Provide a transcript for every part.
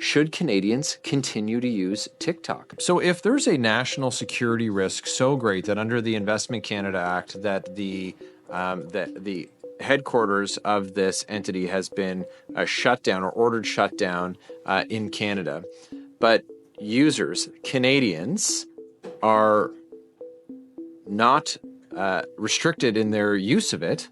Should Canadians continue to use TikTok? So if there's a national security risk so great that under the Investment Canada Act that the headquarters of this entity has been shut down or ordered shut down in Canada, but users, Canadians, are not restricted in their use of it,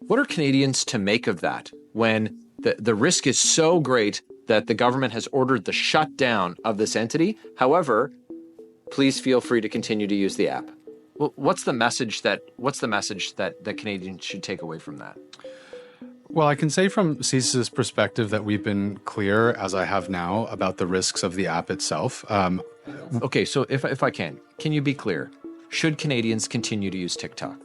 what are Canadians to make of that when the risk is so great that the government has ordered the shutdown of this entity? However, please feel free to continue to use the app. Well, what's the message that Canadians should take away from that? Well, I can say from CSIS's perspective that we've been clear, as I have now, about the risks of the app itself. Okay, so if I can you be clear? Should Canadians continue to use TikTok?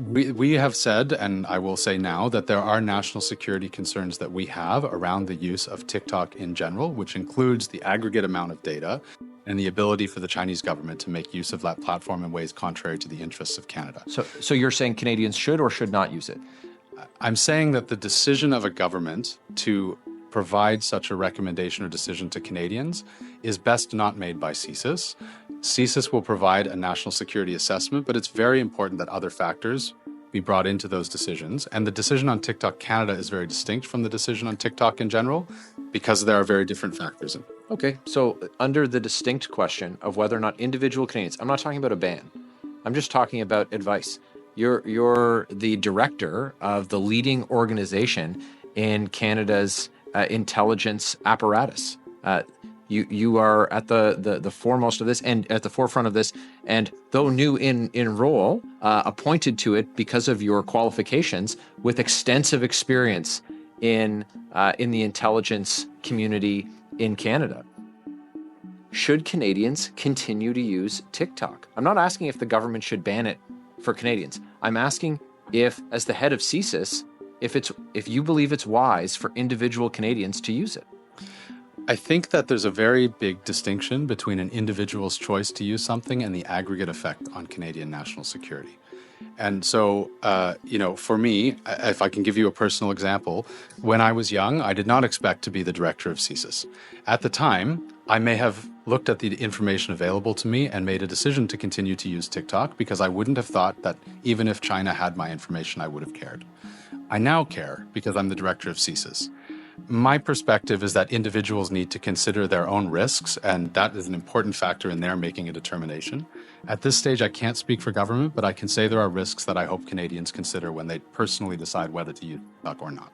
We have said, and I will say now, that there are national security concerns that we have around the use of TikTok in general, which includes the aggregate amount of data and the ability for the Chinese government to make use of that platform in ways contrary to the interests of Canada. So you're saying Canadians should or should not use it? I'm saying that the decision of a government to provide such a recommendation or decision to Canadians is best not made by CSIS. CSIS will provide a national security assessment, but it's very important that other factors be brought into those decisions. And the decision on TikTok Canada is very distinct from the decision on TikTok in general because there are very different factors in it. Okay, so under the distinct question of whether or not individual Canadians, I'm not talking about a ban, I'm just talking about advice. You're the director of the leading organization in Canada's intelligence apparatus. You are at the foremost of this and at the forefront of this, and though new in role, appointed to it because of your qualifications with extensive experience in the intelligence community in Canada. Should Canadians continue to use TikTok? I'm not asking if the government should ban it for Canadians. I'm asking if, as the head of CSIS, if you believe it's wise for individual Canadians to use it. I think that there's a very big distinction between an individual's choice to use something and the aggregate effect on Canadian national security. And so, for me, if I can give you a personal example, when I was young, I did not expect to be the director of CSIS. At the time, I may have looked at the information available to me and made a decision to continue to use TikTok because I wouldn't have thought that even if China had my information, I would have cared. I now care because I'm the director of CSIS. My perspective is that individuals need to consider their own risks, and that is an important factor in their making a determination. At this stage, I can't speak for government, but I can say there are risks that I hope Canadians consider when they personally decide whether to use TikTok or not.